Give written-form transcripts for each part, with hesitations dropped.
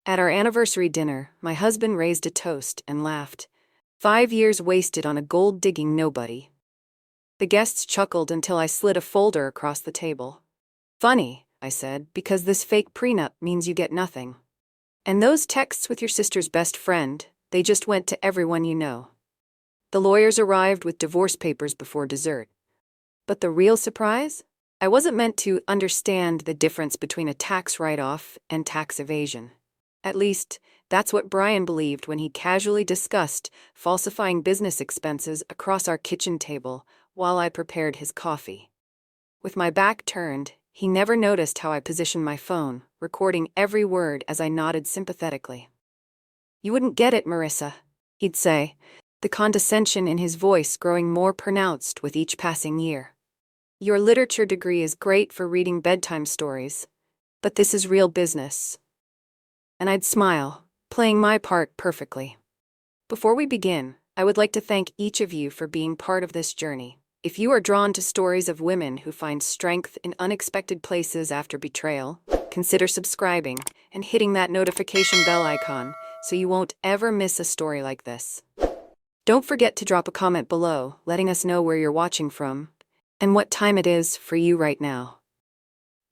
At our anniversary dinner, my husband raised a toast and laughed. 5 years wasted on a gold-digging nobody. The guests chuckled until I slid a folder across the table. Funny, I said, because this fake prenup means you get nothing. And those texts with your sister's best friend, they just went to everyone you know. The lawyers arrived with divorce papers before dessert. But the real surprise? I wasn't meant to understand the difference between a tax write-off and tax evasion. At least, that's what Brian believed when he casually discussed falsifying business expenses across our kitchen table while I prepared his coffee. With my back turned, he never noticed how I positioned my phone, recording every word as I nodded sympathetically. "You wouldn't get it, Marissa," he'd say, the condescension in his voice growing more pronounced with each passing year. "Your literature degree is great for reading bedtime stories, but this is real business." And I'd smile, playing my part perfectly. Before we begin, I would like to thank each of you for being part of this journey. If you are drawn to stories of women who find strength in unexpected places after betrayal, consider subscribing and hitting that notification bell icon so you won't ever miss a story like this. Don't forget to drop a comment below, letting us know where you're watching from and what time it is for you right now.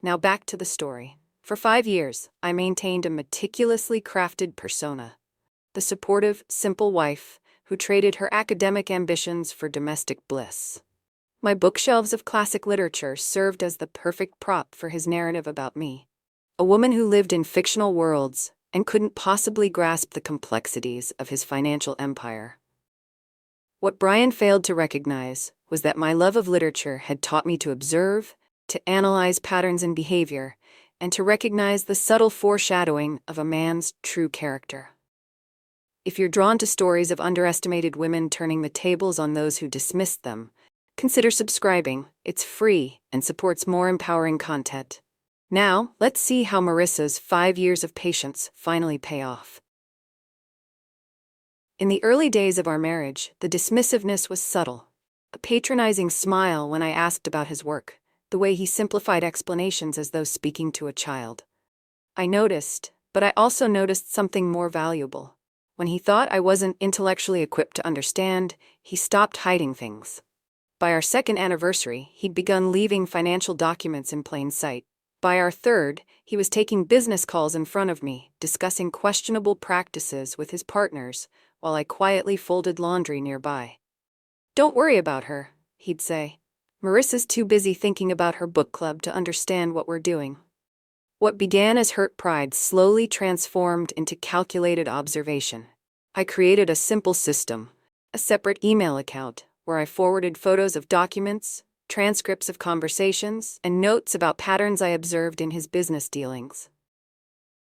Now back to the story. For 5 years, I maintained a meticulously crafted persona. The supportive, simple wife who traded her academic ambitions for domestic bliss. My bookshelves of classic literature served as the perfect prop for his narrative about me. A woman who lived in fictional worlds and couldn't possibly grasp the complexities of his financial empire. What Brian failed to recognize was that my love of literature had taught me to observe, to analyze patterns in behavior, and to recognize the subtle foreshadowing of a man's true character. If you're drawn to stories of underestimated women turning the tables on those who dismissed them, consider subscribing. It's free and supports more empowering content. Now, let's see how Marissa's 5 years of patience finally pay off. In the early days of our marriage, the dismissiveness was subtle. A patronizing smile when I asked about his work, the way he simplified explanations as though speaking to a child. I noticed, but I also noticed something more valuable. When he thought I wasn't intellectually equipped to understand, he stopped hiding things. By our second anniversary, he'd begun leaving financial documents in plain sight. By our third, he was taking business calls in front of me, discussing questionable practices with his partners, while I quietly folded laundry nearby. "Don't worry about her," he'd say. "Marissa's too busy thinking about her book club to understand what we're doing." What began as hurt pride slowly transformed into calculated observation. I created a simple system, a separate email account, where I forwarded photos of documents, transcripts of conversations, and notes about patterns I observed in his business dealings.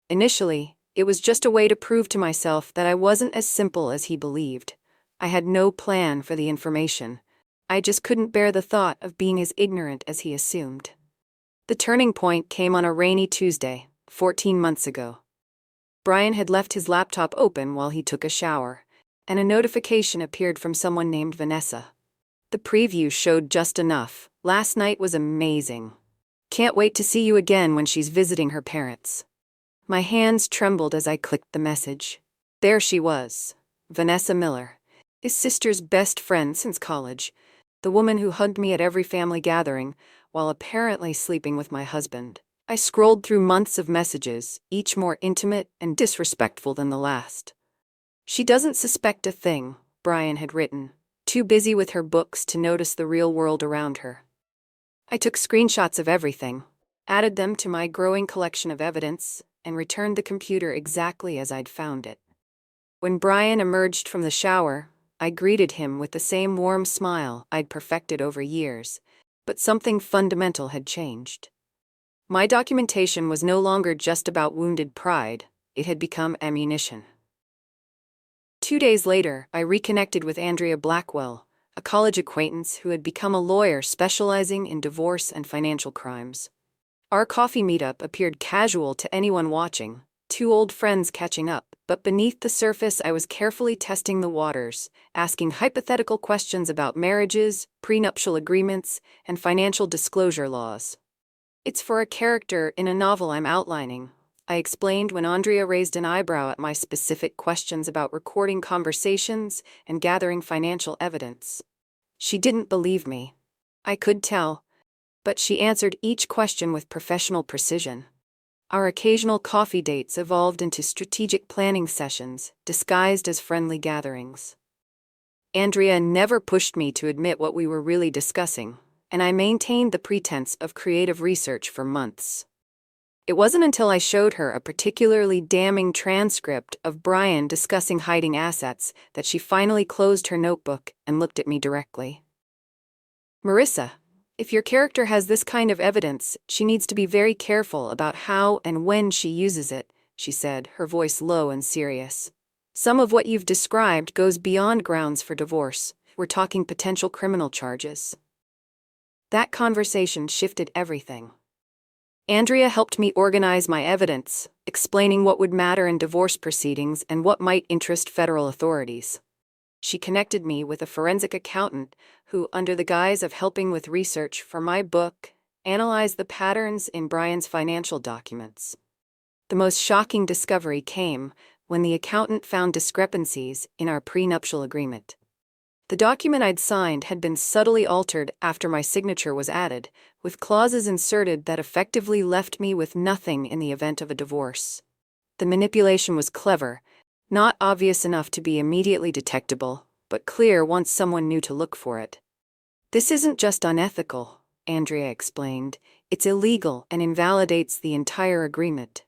Initially, it was just a way to prove to myself that I wasn't as simple as he believed. I had no plan for the information. I just couldn't bear the thought of being as ignorant as he assumed. The turning point came on a rainy Tuesday, 14 months ago. Brian had left his laptop open while he took a shower, and a notification appeared from someone named Vanessa. The preview showed just enough. "Last night was amazing. Can't wait to see you again when she's visiting her parents." My hands trembled as I clicked the message. There she was, Vanessa Miller, his sister's best friend since college, the woman who hugged me at every family gathering, while apparently sleeping with my husband. I scrolled through months of messages, each more intimate and disrespectful than the last. "She doesn't suspect a thing," Brian had written, too busy with her books to notice the real world around her. I took screenshots of everything, added them to my growing collection of evidence, and returned the computer exactly as I'd found it. When Brian emerged from the shower, I greeted him with the same warm smile I'd perfected over years, but something fundamental had changed. My documentation was no longer just about wounded pride, it had become ammunition. 2 days later, I reconnected with Andrea Blackwell, a college acquaintance who had become a lawyer specializing in divorce and financial crimes. Our coffee meetup appeared casual to anyone watching, two old friends catching up, but beneath the surface I was carefully testing the waters, asking hypothetical questions about marriages, prenuptial agreements, and financial disclosure laws. "It's for a character in a novel I'm outlining," I explained when Andrea raised an eyebrow at my specific questions about recording conversations and gathering financial evidence. She didn't believe me. I could tell, but she answered each question with professional precision. Our occasional coffee dates evolved into strategic planning sessions, disguised as friendly gatherings. Andrea never pushed me to admit what we were really discussing, and I maintained the pretense of creative research for months. It wasn't until I showed her a particularly damning transcript of Brian discussing hiding assets that she finally closed her notebook and looked at me directly. "Marissa, if your character has this kind of evidence, she needs to be very careful about how and when she uses it," she said, her voice low and serious. "Some of what you've described goes beyond grounds for divorce. We're talking potential criminal charges." That conversation shifted everything. Andrea helped me organize my evidence, explaining what would matter in divorce proceedings and what might interest federal authorities. She connected me with a forensic accountant who, under the guise of helping with research for my book, analyzed the patterns in Brian's financial documents. The most shocking discovery came when the accountant found discrepancies in our prenuptial agreement. The document I'd signed had been subtly altered after my signature was added, with clauses inserted that effectively left me with nothing in the event of a divorce. The manipulation was clever, not obvious enough to be immediately detectable, but clear once someone knew to look for it. "This isn't just unethical," Andrea explained. "It's illegal and invalidates the entire agreement."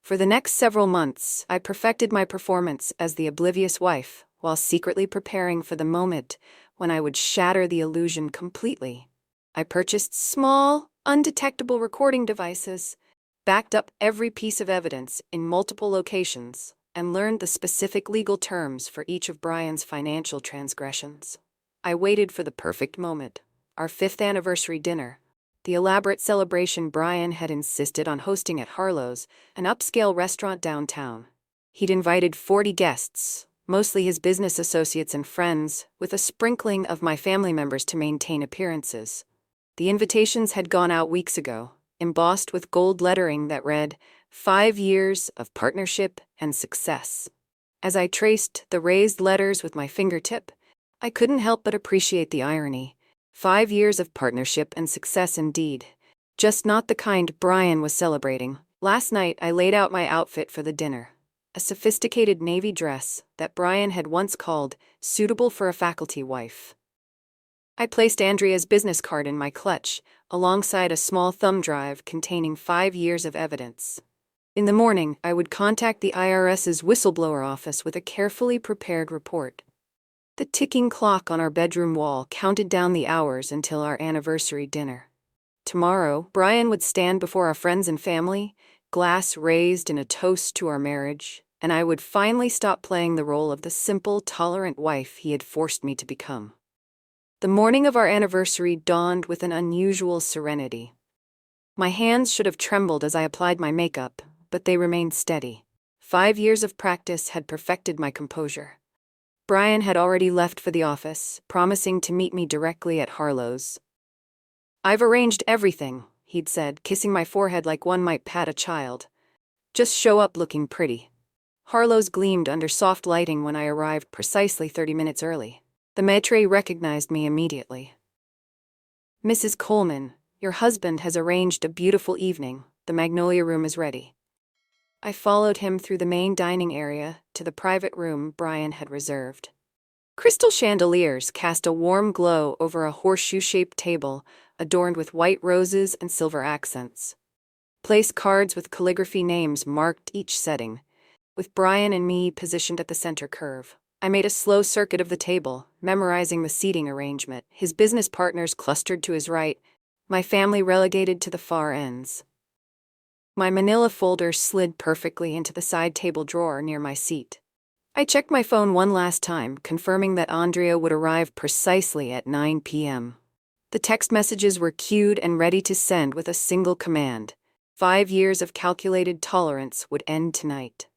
For the next several months, I perfected my performance as the oblivious wife, while secretly preparing for the moment when I would shatter the illusion completely. I purchased small, undetectable recording devices, backed up every piece of evidence in multiple locations, and learned the specific legal terms for each of Brian's financial transgressions. I waited for the perfect moment, our 5th anniversary dinner, the elaborate celebration Brian had insisted on hosting at Harlow's, an upscale restaurant downtown. He'd invited 40 guests, mostly his business associates and friends, with a sprinkling of my family members to maintain appearances. The invitations had gone out weeks ago, embossed with gold lettering that read, "5 years of partnership and success." As I traced the raised letters with my fingertip, I couldn't help but appreciate the irony. 5 years of partnership and success indeed. Just not the kind Brian was celebrating. Last night I laid out my outfit for the dinner. A sophisticated navy dress that Brian had once called suitable for a faculty wife. I placed Andrea's business card in my clutch, alongside a small thumb drive containing 5 years of evidence. In the morning, I would contact the IRS's whistleblower office with a carefully prepared report. The ticking clock on our bedroom wall counted down the hours until our anniversary dinner. Tomorrow, Brian would stand before our friends and family, glass raised in a toast to our marriage, and I would finally stop playing the role of the simple, tolerant wife he had forced me to become. The morning of our anniversary dawned with an unusual serenity. My hands should have trembled as I applied my makeup, but they remained steady. 5 years of practice had perfected my composure. Brian had already left for the office, promising to meet me directly at Harlow's. "I've arranged everything," he'd said, kissing my forehead like one might pat a child. "Just show up looking pretty." Harlow's gleamed under soft lighting when I arrived precisely 30 minutes early. The maître recognized me immediately. "Mrs. Coleman, your husband has arranged a beautiful evening. The Magnolia Room is ready." I followed him through the main dining area to the private room Brian had reserved. Crystal chandeliers cast a warm glow over a horseshoe-shaped table adorned with white roses and silver accents. Place cards with calligraphy names marked each setting, with Brian and me positioned at the center curve. I made a slow circuit of the table, memorizing the seating arrangement, his business partners clustered to his right, my family relegated to the far ends. My manila folder slid perfectly into the side table drawer near my seat. I checked my phone one last time, confirming that Andrea would arrive precisely at 9 p.m. The text messages were queued and ready to send with a single command. 5 years of calculated tolerance would end tonight.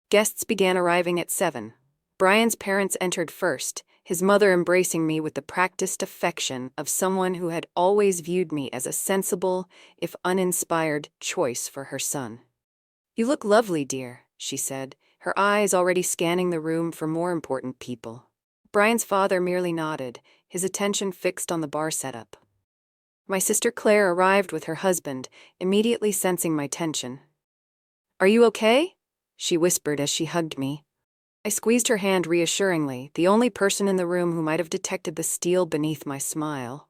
Guests began arriving at 7. Brian's parents entered first, his mother embracing me with the practiced affection of someone who had always viewed me as a sensible, if uninspired, choice for her son. You look lovely, dear, she said, her eyes already scanning the room for more important people. Brian's father merely nodded, his attention fixed on the bar setup. My sister Claire arrived with her husband, immediately sensing my tension. Are you okay? She whispered as she hugged me. I squeezed her hand reassuringly, the only person in the room who might have detected the steel beneath my smile.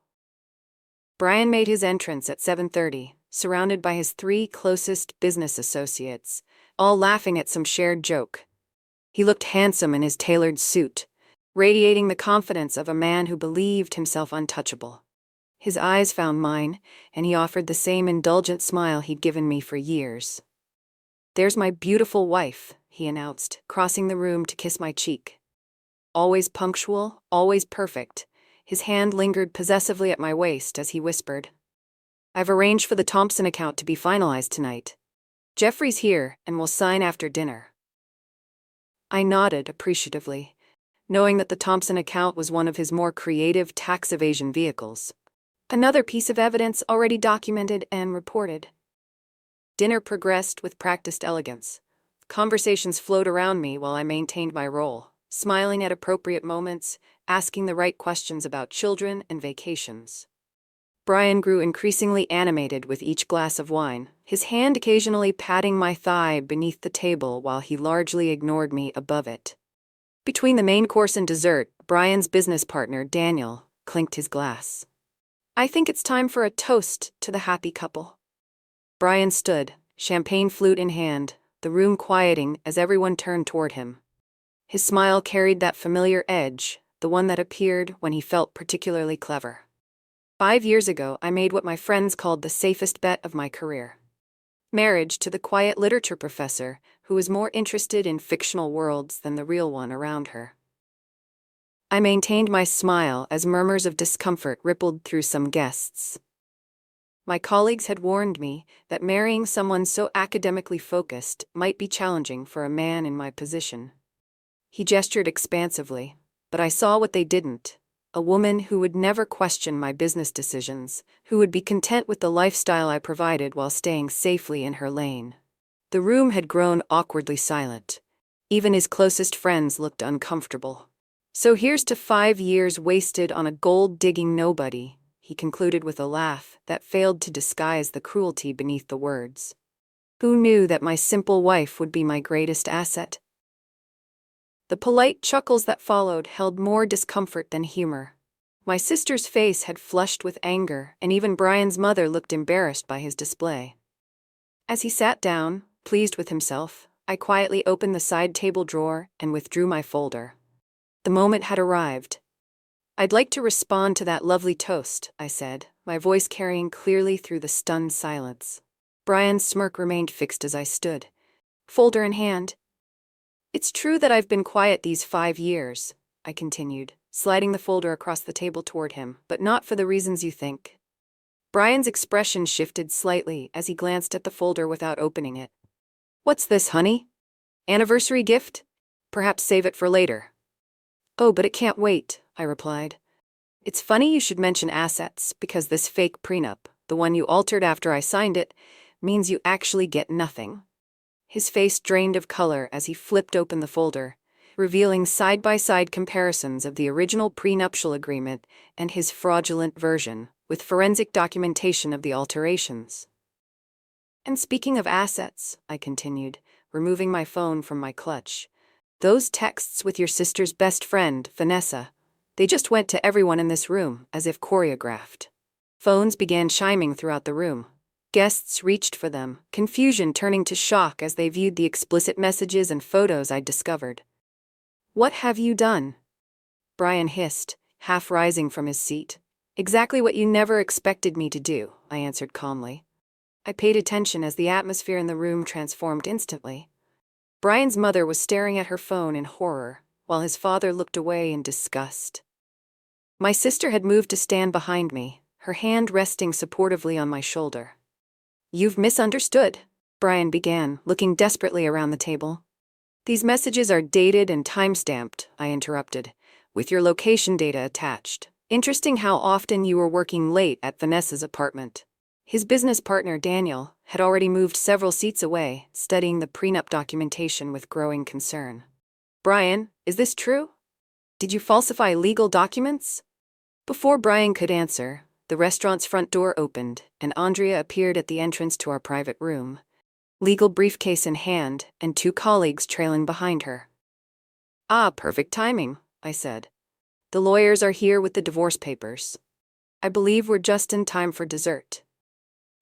Brian made his entrance at 7:30, surrounded by his 3 closest business associates, all laughing at some shared joke. He looked handsome in his tailored suit, radiating the confidence of a man who believed himself untouchable. His eyes found mine, and he offered the same indulgent smile he'd given me for years. There's my beautiful wife, he announced, crossing the room to kiss my cheek. Always punctual, always perfect. His hand lingered possessively at my waist as he whispered, I've arranged for the Thompson account to be finalized tonight. Jeffrey's here and will sign after dinner. I nodded appreciatively, knowing that the Thompson account was one of his more creative tax evasion vehicles. Another piece of evidence already documented and reported. Dinner progressed with practiced elegance. Conversations flowed around me while I maintained my role, smiling at appropriate moments, asking the right questions about children and vacations. Brian grew increasingly animated with each glass of wine, his hand occasionally patting my thigh beneath the table while he largely ignored me above it. Between the main course and dessert, Brian's business partner, Daniel, clinked his glass. I think it's time for a toast to the happy couple. Brian stood, champagne flute in hand, the room quieting as everyone turned toward him. His smile carried that familiar edge, the one that appeared when he felt particularly clever. 5 years ago, I made what my friends called the safest bet of my career. Marriage to the quiet literature professor, who was more interested in fictional worlds than the real one around her. I maintained my smile as murmurs of discomfort rippled through some guests. My colleagues had warned me that marrying someone so academically focused might be challenging for a man in my position. He gestured expansively, but I saw what they didn't. A woman who would never question my business decisions, who would be content with the lifestyle I provided while staying safely in her lane. The room had grown awkwardly silent. Even his closest friends looked uncomfortable. So here's to 5 years wasted on a gold-digging nobody, he concluded with a laugh that failed to disguise the cruelty beneath the words. Who knew that my simple wife would be my greatest asset? The polite chuckles that followed held more discomfort than humor. My sister's face had flushed with anger, and even Brian's mother looked embarrassed by his display. As he sat down, pleased with himself, I quietly opened the side table drawer and withdrew my folder. The moment had arrived. I'd like to respond to that lovely toast, I said, my voice carrying clearly through the stunned silence. Brian's smirk remained fixed as I stood, folder in hand. It's true that I've been quiet these 5 years, I continued, sliding the folder across the table toward him, but not for the reasons you think. Brian's expression shifted slightly as he glanced at the folder without opening it. What's this, honey? Anniversary gift? Perhaps save it for later. Oh, but it can't wait, I replied. It's funny you should mention assets, because this fake prenup, the one you altered after I signed it, means you actually get nothing. His face drained of color as he flipped open the folder, revealing side-by-side comparisons of the original prenuptial agreement and his fraudulent version, with forensic documentation of the alterations. And speaking of assets, I continued, removing my phone from my clutch, those texts with your sister's best friend, Vanessa, they just went to everyone in this room, as if choreographed. Phones began chiming throughout the room. Guests reached for them, confusion turning to shock as they viewed the explicit messages and photos I'd discovered. What have you done? Brian hissed, half rising from his seat. Exactly what you never expected me to do, I answered calmly. I paid attention as the atmosphere in the room transformed instantly. Brian's mother was staring at her phone in horror, while his father looked away in disgust. My sister had moved to stand behind me, her hand resting supportively on my shoulder. You've misunderstood, Brian began, looking desperately around the table. These messages are dated and time-stamped, I interrupted, with your location data attached. Interesting how often you were working late at Vanessa's apartment. His business partner, Daniel, had already moved several seats away, studying the prenup documentation with growing concern. "Brian, is this true? Did you falsify legal documents?" Before Brian could answer, the restaurant's front door opened, and Andrea appeared at the entrance to our private room, legal briefcase in hand, and 2 colleagues trailing behind her. "Ah, perfect timing," I said. "The lawyers are here with the divorce papers. I believe we're just in time for dessert."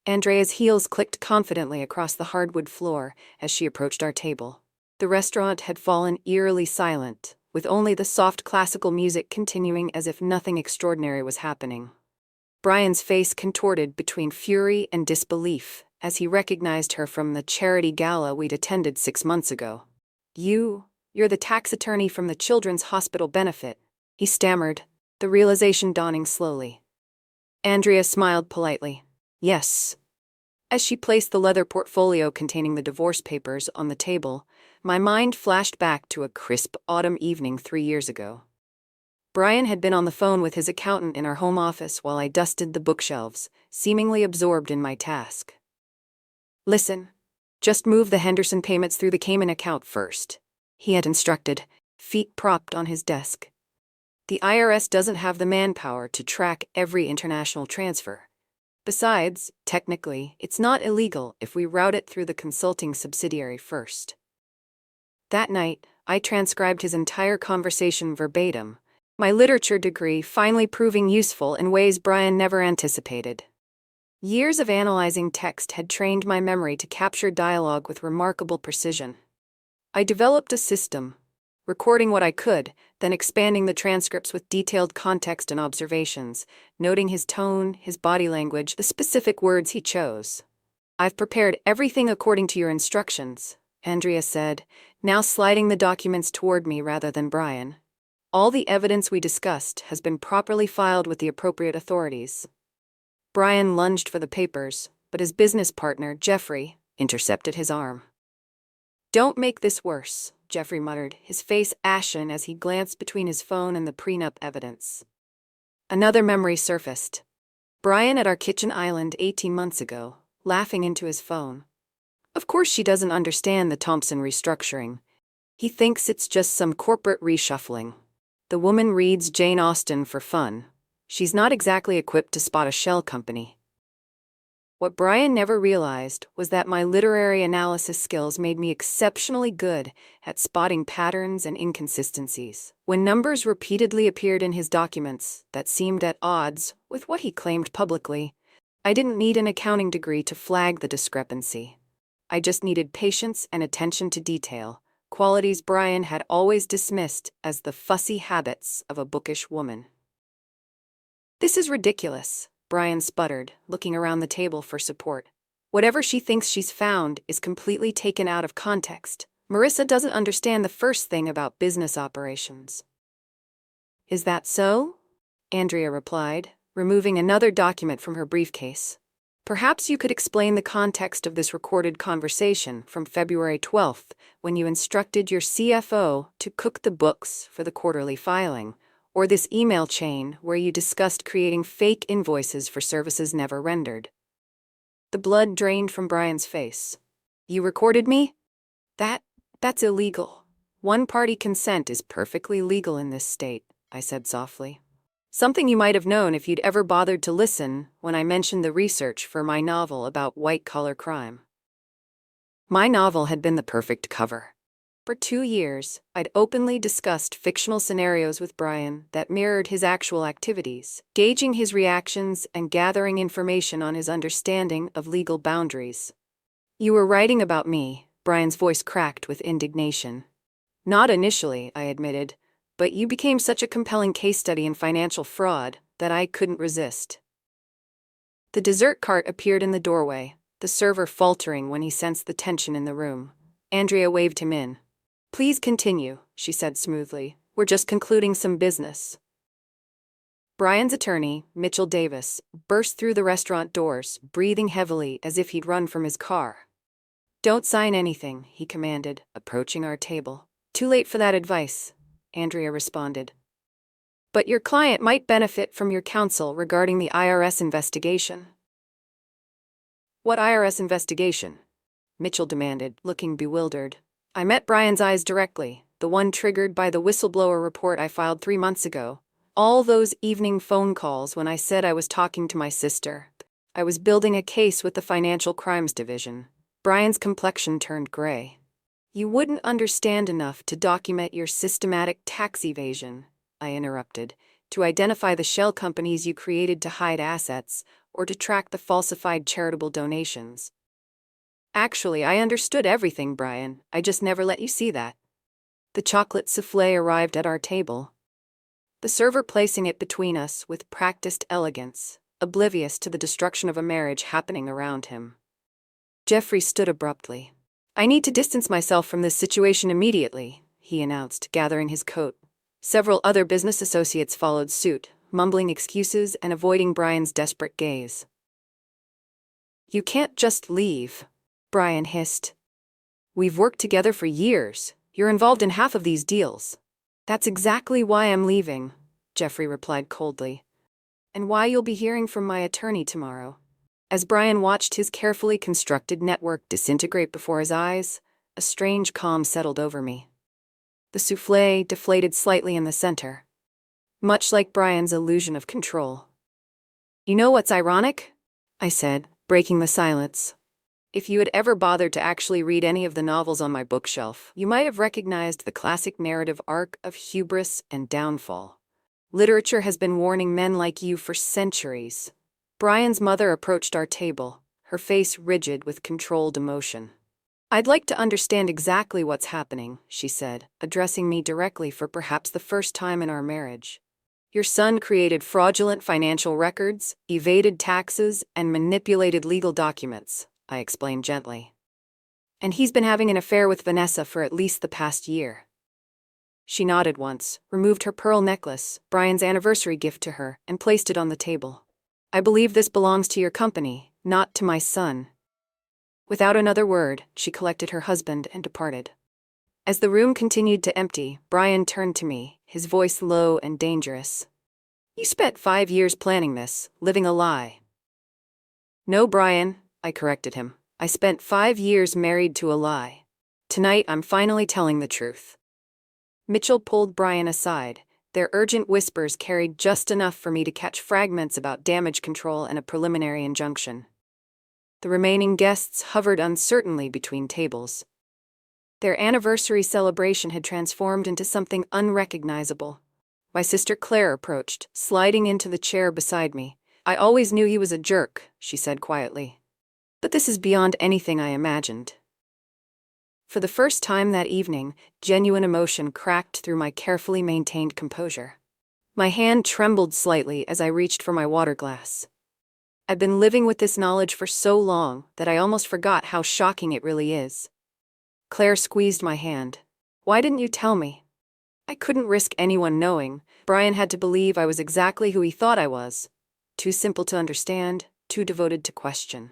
Andrea's heels clicked confidently across the hardwood floor as she approached our table. The restaurant had fallen eerily silent, with only the soft classical music continuing as if nothing extraordinary was happening. Brian's face contorted between fury and disbelief as he recognized her from the charity gala we'd attended 6 months ago. You're the tax attorney from the Children's Hospital benefit," he stammered, the realization dawning slowly. Andrea smiled politely. "Yes." As she placed the leather portfolio containing the divorce papers on the table, my mind flashed back to a crisp autumn evening 3 years ago. Brian had been on the phone with his accountant in our home office while I dusted the bookshelves, seemingly absorbed in my task. "Listen, just move the Henderson payments through the Cayman account first," he had instructed, feet propped on his desk. "The IRS doesn't have the manpower to track every international transfer. Besides, technically, it's not illegal if we route it through the consulting subsidiary first." That night, I transcribed his entire conversation verbatim, my literature degree finally proving useful in ways Brian never anticipated. Years of analyzing text had trained my memory to capture dialogue with remarkable precision. I developed a system, recording what I could, then expanding the transcripts with detailed context and observations, noting his tone, his body language, the specific words he chose. "I've prepared everything according to your instructions," Andrea said, now sliding the documents toward me rather than Brian. "All the evidence we discussed has been properly filed with the appropriate authorities." Brian lunged for the papers, but his business partner, Jeffrey, intercepted his arm. "Don't make this worse," Jeffrey muttered, his face ashen as he glanced between his phone and the prenup evidence. Another memory surfaced. Brian at our kitchen island 18 months ago, laughing into his phone. "Of course she doesn't understand the Thompson restructuring. He thinks it's just some corporate reshuffling. The woman reads Jane Austen for fun. She's not exactly equipped to spot a shell company." What Brian never realized was that my literary analysis skills made me exceptionally good at spotting patterns and inconsistencies. When numbers repeatedly appeared in his documents that seemed at odds with what he claimed publicly, I didn't need an accounting degree to flag the discrepancy. I just needed patience and attention to detail, qualities Brian had always dismissed as the fussy habits of a bookish woman. "This is ridiculous," Brian sputtered, looking around the table for support. "Whatever she thinks she's found is completely taken out of context. Marissa doesn't understand the first thing about business operations." "Is that so?" Andrea replied, removing another document from her briefcase. "Perhaps you could explain the context of this recorded conversation from February 12th, when you instructed your CFO to cook the books for the quarterly filing, or this email chain where you discussed creating fake invoices for services never rendered." The blood drained from Brian's face. "You recorded me? That's illegal. One-party consent is perfectly legal in this state," I said softly. "Something you might have known if you'd ever bothered to listen when I mentioned the research for my novel about white-collar crime." My novel had been the perfect cover. For 2 years, I'd openly discussed fictional scenarios with Brian that mirrored his actual activities, gauging his reactions and gathering information on his understanding of legal boundaries. "You were writing about me," Brian's voice cracked with indignation. "Not initially," I admitted, "but you became such a compelling case study in financial fraud that I couldn't resist." The dessert cart appeared in the doorway, the server faltering when he sensed the tension in the room. Andrea waved him in. "Please continue," she said smoothly. "We're just concluding some business." Brian's attorney, Mitchell Davis, burst through the restaurant doors, breathing heavily as if he'd run from his car. "Don't sign anything," he commanded, approaching our table. "Too late for that advice," Andrea responded. "But your client might benefit from your counsel regarding the IRS investigation." What IRS investigation? Mitchell demanded, looking bewildered. I met Brian's eyes directly, the one triggered by the whistleblower report I filed 3 months ago. All those evening phone calls when I said I was talking to my sister. I was building a case with the Financial Crimes Division. Brian's complexion turned gray. You wouldn't understand enough to document your systematic tax evasion, I interrupted, to identify the shell companies you created to hide assets, or to track the falsified charitable donations. Actually, I understood everything, Brian. I just never let you see that. The chocolate souffle arrived at our table, the server placing it between us with practiced elegance, oblivious to the destruction of a marriage happening around him. Jeffrey stood abruptly. I need to distance myself from this situation immediately, he announced, gathering his coat. Several other business associates followed suit, mumbling excuses and avoiding Brian's desperate gaze. You can't just leave, Brian hissed. We've worked together for years. You're involved in half of these deals. That's exactly why I'm leaving, Jeffrey replied coldly. And why you'll be hearing from my attorney tomorrow. As Brian watched his carefully constructed network disintegrate before his eyes, a strange calm settled over me. The souffle deflated slightly in the center, much like Brian's illusion of control. You know what's ironic? I said, breaking the silence. If you had ever bothered to actually read any of the novels on my bookshelf, you might have recognized the classic narrative arc of hubris and downfall. Literature has been warning men like you for centuries. Brian's mother approached our table, her face rigid with controlled emotion. I'd like to understand exactly what's happening, she said, addressing me directly for perhaps the first time in our marriage. Your son created fraudulent financial records, evaded taxes, and manipulated legal documents, I explained gently. And he's been having an affair with Vanessa for at least the past year. She nodded once, removed her pearl necklace, Brian's anniversary gift to her, and placed it on the table. I believe this belongs to your company, not to my son. Without another word, she collected her husband and departed. As the room continued to empty, Brian turned to me, his voice low and dangerous. You spent 5 years planning this, living a lie. No, Brian, I corrected him. I spent 5 years married to a lie. Tonight I'm finally telling the truth. Mitchell pulled Brian aside. Their urgent whispers carried just enough for me to catch fragments about damage control and a preliminary injunction. The remaining guests hovered uncertainly between tables. Their anniversary celebration had transformed into something unrecognizable. My sister Claire approached, sliding into the chair beside me. I always knew he was a jerk, she said quietly. But this is beyond anything I imagined. For the first time that evening, genuine emotion cracked through my carefully maintained composure. My hand trembled slightly as I reached for my water glass. I'd been living with this knowledge for so long that I almost forgot how shocking it really is. Claire squeezed my hand. Why didn't you tell me? I couldn't risk anyone knowing. Brian had to believe I was exactly who he thought I was. Too simple to understand, too devoted to question.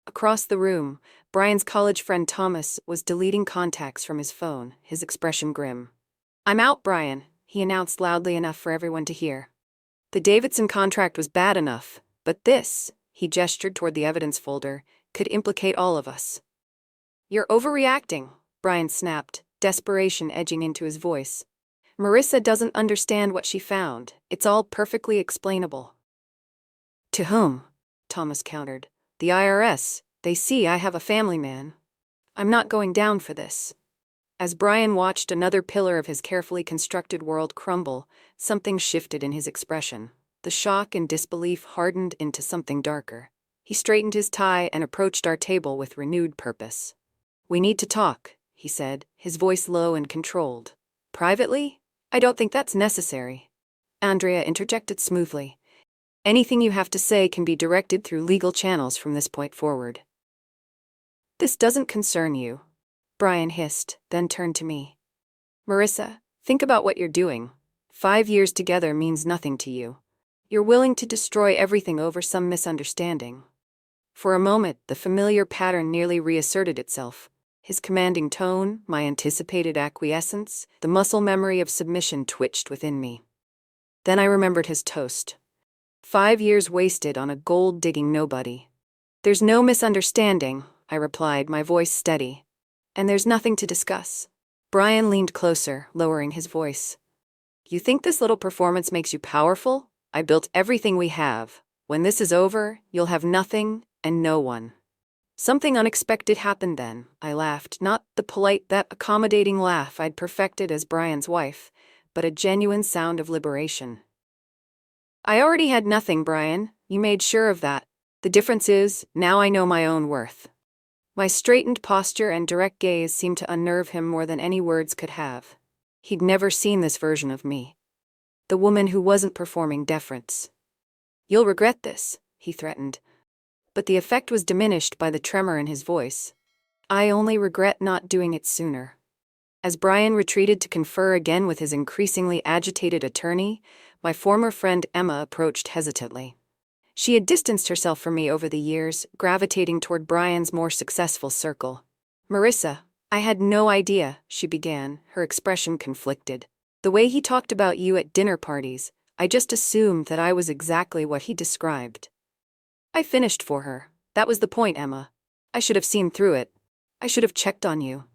Across the room, Brian's college friend Thomas was deleting contacts from his phone, his expression grim. I'm out, Brian, he announced loudly enough for everyone to hear. The Davidson contract was bad enough, but this, he gestured toward the evidence folder, could implicate all of us. You're overreacting, Brian snapped, desperation edging into his voice. Marissa doesn't understand what she found. It's all perfectly explainable. To whom? Thomas countered. The IRS. They see I have a family man. I'm not going down for this. As Brian watched another pillar of his carefully constructed world crumble, something shifted in his expression. The shock and disbelief hardened into something darker. He straightened his tie and approached our table with renewed purpose. We need to talk, he said, his voice low and controlled. Privately? I don't think that's necessary. Andrea interjected smoothly. Anything you have to say can be directed through legal channels from this point forward. This doesn't concern you, Brian hissed, then turned to me. Marissa, think about what you're doing. 5 years together means nothing to you. You're willing to destroy everything over some misunderstanding. For a moment, the familiar pattern nearly reasserted itself. His commanding tone, my anticipated acquiescence, the muscle memory of submission twitched within me. Then I remembered his toast. 5 years wasted on a gold-digging nobody. "There's no misunderstanding," I replied, my voice steady. "And there's nothing to discuss." Brian leaned closer, lowering his voice. "You think this little performance makes you powerful? I built everything we have. When this is over, you'll have nothing and no one." Something unexpected happened then. I laughed, not the polite, that accommodating laugh I'd perfected as Brian's wife, but a genuine sound of liberation. "I already had nothing, Brian. You made sure of that. The difference is, now I know my own worth." My straightened posture and direct gaze seemed to unnerve him more than any words could have. He'd never seen this version of me. The woman who wasn't performing deference. "You'll regret this," he threatened. But the effect was diminished by the tremor in his voice. "I only regret not doing it sooner." As Brian retreated to confer again with his increasingly agitated attorney, my former friend Emma approached hesitantly. She had distanced herself from me over the years, gravitating toward Brian's more successful circle. "Marissa, I had no idea," she began, her expression conflicted. "The way he talked about you at dinner parties, I just assumed that I was exactly what he described." I finished for her. "That was the point, Emma. I should have seen through it. I should have checked on you."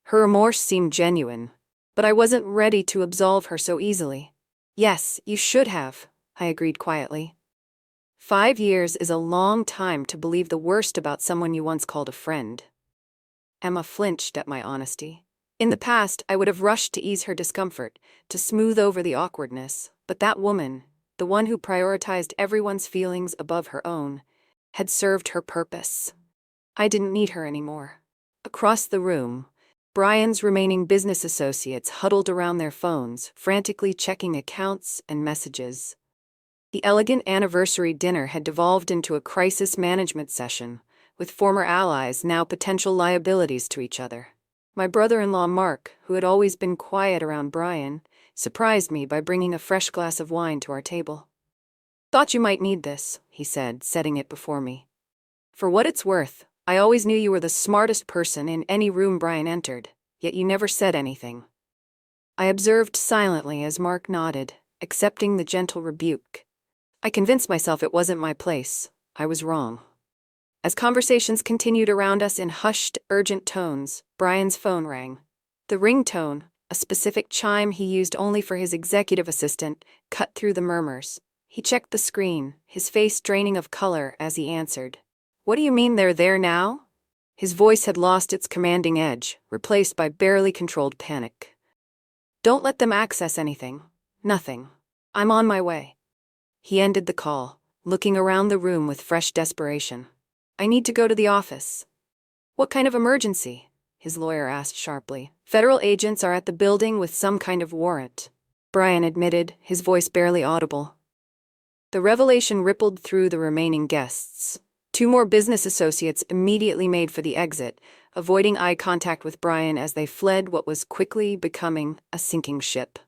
Her remorse seemed genuine, but I wasn't ready to absolve her so easily. "Yes, you should have," I agreed quietly. 5 years is a long time to believe the worst about someone you once called a friend. Emma flinched at my honesty. In the past, I would have rushed to ease her discomfort, to smooth over the awkwardness, but that woman, the one who prioritized everyone's feelings above her own, had served her purpose. I didn't need her anymore. Across the room, Brian's remaining business associates huddled around their phones, frantically checking accounts and messages. The elegant anniversary dinner had devolved into a crisis management session, with former allies now potential liabilities to each other. My brother-in-law Mark, who had always been quiet around Brian, surprised me by bringing a fresh glass of wine to our table. "Thought you might need this," he said, setting it before me. "For what it's worth, I always knew you were the smartest person in any room Brian entered, yet you never said anything." I observed silently as Mark nodded, accepting the gentle rebuke. I convinced myself it wasn't my place. I was wrong. As conversations continued around us in hushed, urgent tones, Brian's phone rang. The ringtone, a specific chime he used only for his executive assistant, cut through the murmurs. He checked the screen, his face draining of color as he answered. "What do you mean they're there now?" His voice had lost its commanding edge, replaced by barely controlled panic. "Don't let them access anything. Nothing. I'm on my way." He ended the call, looking around the room with fresh desperation. "I need to go to the office." "What kind of emergency?" his lawyer asked sharply. "Federal agents are at the building with some kind of warrant," Brian admitted, his voice barely audible. The revelation rippled through the remaining guests. 2 more business associates immediately made for the exit, avoiding eye contact with Brian as they fled what was quickly becoming a sinking ship.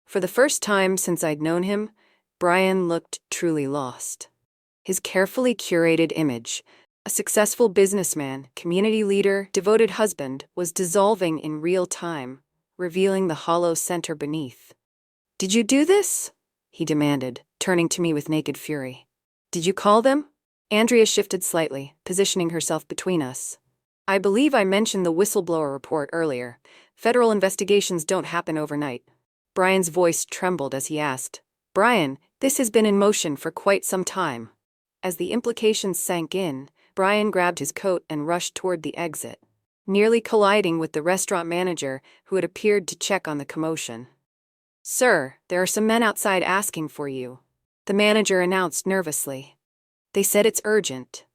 For the first time since I'd known him, Brian looked truly lost. His carefully curated image, a successful businessman, community leader, devoted husband, was dissolving in real time, revealing the hollow center beneath. "Did you do this?" he demanded, turning to me with naked fury. "Did you call them?" Andrea shifted slightly, positioning herself between us. "I believe I mentioned the whistleblower report earlier. Federal investigations don't happen overnight." Brian's voice trembled as he asked, "Brian, this has been in motion for quite some time." As the implications sank in, Brian grabbed his coat and rushed toward the exit, nearly colliding with the restaurant manager who had appeared to check on the commotion. "Sir, there are some men outside asking for you," the manager announced nervously. "They said it's urgent."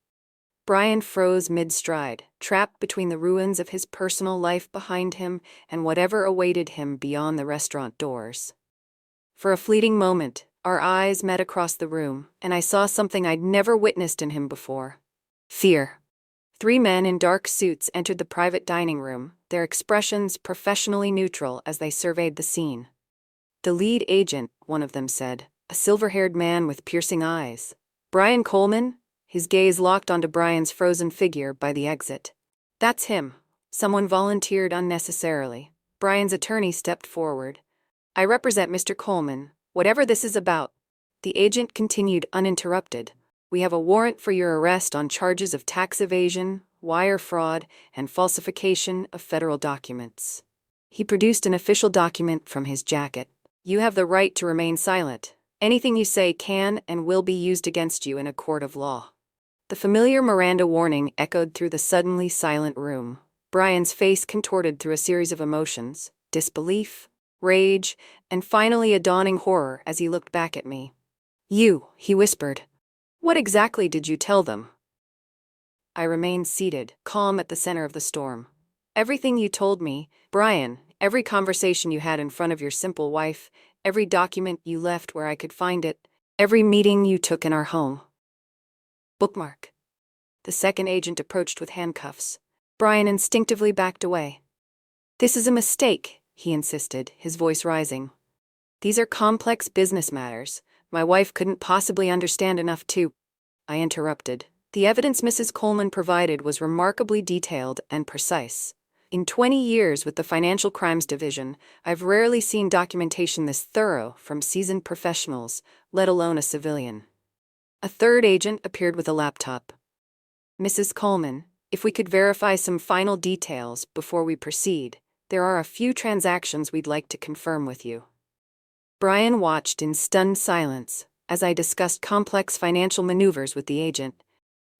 Brian froze mid-stride, trapped between the ruins of his personal life behind him and whatever awaited him beyond the restaurant doors. For a fleeting moment, our eyes met across the room, and I saw something I'd never witnessed in him before. Fear. 3 men in dark suits entered the private dining room, their expressions professionally neutral as they surveyed the scene. "The lead agent," one of them said, a silver-haired man with piercing eyes. "Brian Coleman?" His gaze locked onto Brian's frozen figure by the exit. "That's him." Someone volunteered unnecessarily. Brian's attorney stepped forward. "I represent Mr. Coleman, whatever this is about." The agent continued uninterrupted. We have a warrant for your arrest on charges of tax evasion, wire fraud, and falsification of federal documents. He produced an official document from his jacket. You have the right to remain silent. Anything you say can and will be used against you in a court of law. The familiar Miranda warning echoed through the suddenly silent room. Brian's face contorted through a series of emotions: disbelief, rage, and finally a dawning horror as he looked back at me. You, he whispered. What exactly did you tell them? I remained seated, calm at the center of the storm. Everything you told me, Brian, every conversation you had in front of your simple wife, every document you left where I could find it, every meeting you took in our home. Bookmark. The second agent approached with handcuffs. Brian instinctively backed away. This is a mistake, he insisted, his voice rising. These are complex business matters. My wife couldn't possibly understand enough to... I interrupted. The evidence Mrs. Coleman provided was remarkably detailed and precise. In 20 years with the Financial Crimes Division, I've rarely seen documentation this thorough from seasoned professionals, let alone a civilian. A third agent appeared with a laptop. Mrs. Coleman, if we could verify some final details before we proceed, there are a few transactions we'd like to confirm with you. Brian watched in stunned silence as I discussed complex financial maneuvers with the agent,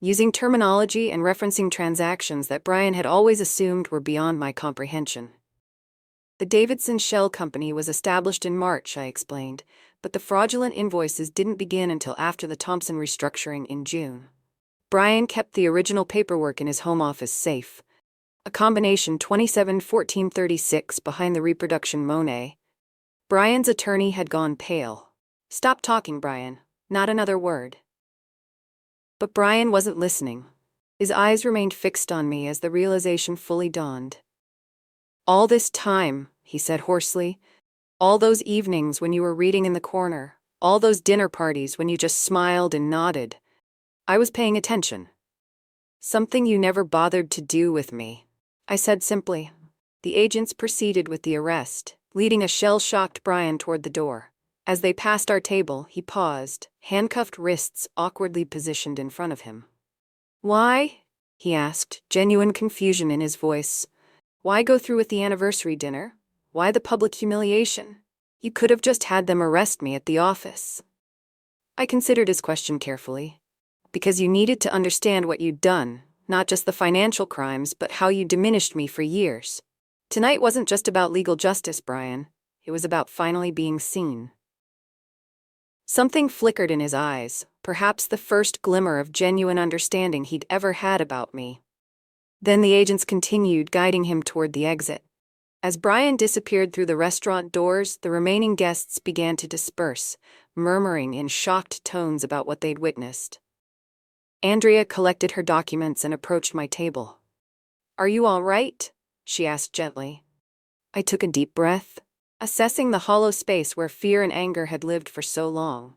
using terminology and referencing transactions that Brian had always assumed were beyond my comprehension. The Davidson Shell Company was established in March, I explained, but the fraudulent invoices didn't begin until after the Thompson restructuring in June. Brian kept the original paperwork in his home office safe, a combination 271436 behind the reproduction Monet. Brian's attorney had gone pale. Stop talking, Brian. Not another word. But Brian wasn't listening. His eyes remained fixed on me as the realization fully dawned. All this time, he said hoarsely, all those evenings when you were reading in the corner, all those dinner parties when you just smiled and nodded, I was paying attention. Something you never bothered to do with me, I said simply. The agents proceeded with the arrest, leading a shell-shocked Brian toward the door. As they passed our table, he paused, handcuffed wrists awkwardly positioned in front of him. Why? He asked, genuine confusion in his voice. Why go through with the anniversary dinner? Why the public humiliation? You could have just had them arrest me at the office. I considered his question carefully. Because you needed to understand what you'd done, not just the financial crimes, but how you diminished me for years. Tonight wasn't just about legal justice, Brian. It was about finally being seen. Something flickered in his eyes, perhaps the first glimmer of genuine understanding he'd ever had about me. Then the agents continued, guiding him toward the exit. As Brian disappeared through the restaurant doors, the remaining guests began to disperse, murmuring in shocked tones about what they'd witnessed. Andrea collected her documents and approached my table. Are you all right? She asked gently. I took a deep breath, assessing the hollow space where fear and anger had lived for so long.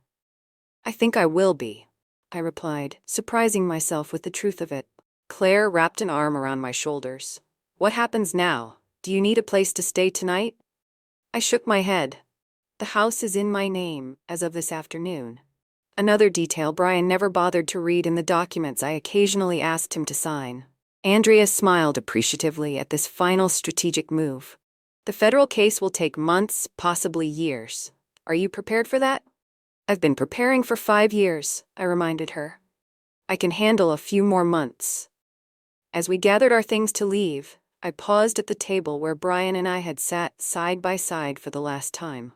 I think I will be, I replied, surprising myself with the truth of it. Claire wrapped an arm around my shoulders. What happens now? Do you need a place to stay tonight? I shook my head. The house is in my name as of this afternoon. Another detail Brian never bothered to read in the documents I occasionally asked him to sign. Andrea smiled appreciatively at this final strategic move. The federal case will take months, possibly years. Are you prepared for that? I've been preparing for 5 years, I reminded her. I can handle a few more months. As we gathered our things to leave, I paused at the table where Brian and I had sat side by side for the last time.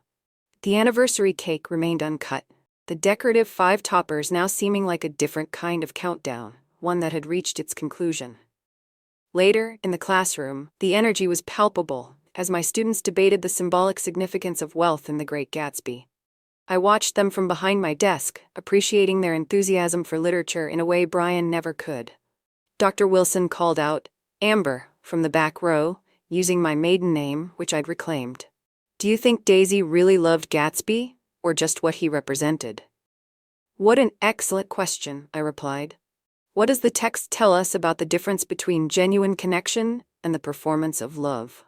The anniversary cake remained uncut, the decorative 5 toppers now seeming like a different kind of countdown, one that had reached its conclusion. Later, in the classroom, the energy was palpable as my students debated the symbolic significance of wealth in The Great Gatsby. I watched them from behind my desk, appreciating their enthusiasm for literature in a way Brian never could. Dr. Wilson called out, Amber, from the back row, using my maiden name, which I'd reclaimed. Do you think Daisy really loved Gatsby, or just what he represented? What an excellent question, I replied. What does the text tell us about the difference between genuine connection and the performance of love?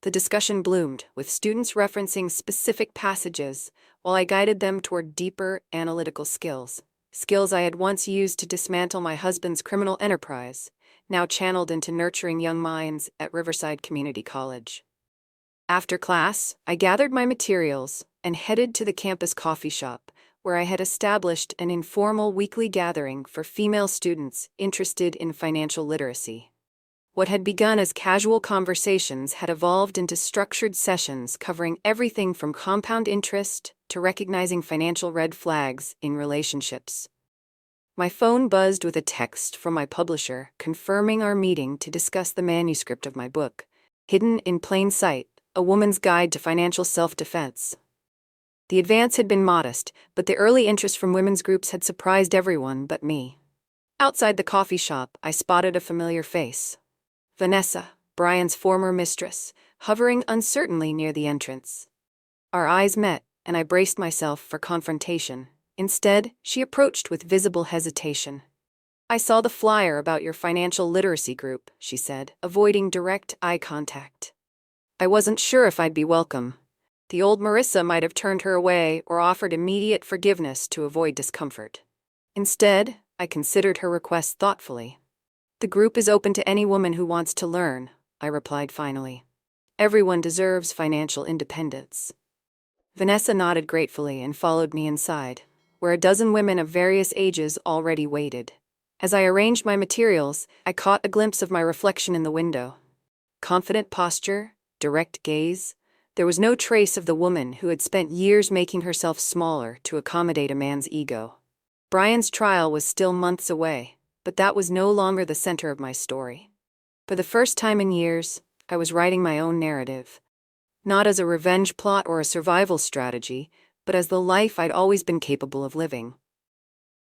The discussion bloomed, with students referencing specific passages, while I guided them toward deeper analytical skills. skills I had once used to dismantle my husband's criminal enterprise, now channeled into nurturing young minds at Riverside Community College. After class, I gathered my materials and headed to the campus coffee shop, where I had established an informal weekly gathering for female students interested in financial literacy. What had begun as casual conversations had evolved into structured sessions covering everything from compound interest to recognizing financial red flags in relationships. My phone buzzed with a text from my publisher confirming our meeting to discuss the manuscript of my book, Hidden in Plain Sight: A Woman's Guide to Financial Self-Defense. The advance had been modest, but the early interest from women's groups had surprised everyone but me. Outside the coffee shop, I spotted a familiar face. Vanessa, Brian's former mistress, hovering uncertainly near the entrance. Our eyes met, and I braced myself for confrontation. Instead, she approached with visible hesitation. "I saw the flyer about your financial literacy group," she said, avoiding direct eye contact. I wasn't sure if I'd be welcome. The old Marissa might have turned her away or offered immediate forgiveness to avoid discomfort. Instead, I considered her request thoughtfully. "The group is open to any woman who wants to learn," I replied finally. "Everyone deserves financial independence." Vanessa nodded gratefully and followed me inside, where a dozen women of various ages already waited. As I arranged my materials, I caught a glimpse of my reflection in the window. Confident posture, direct gaze. There was no trace of the woman who had spent years making herself smaller to accommodate a man's ego. Brian's trial was still months away, but that was no longer the center of my story. For the first time in years, I was writing my own narrative. Not as a revenge plot or a survival strategy, but as the life I'd always been capable of living.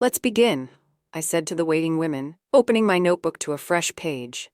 "Let's begin," I said to the waiting women, opening my notebook to a fresh page.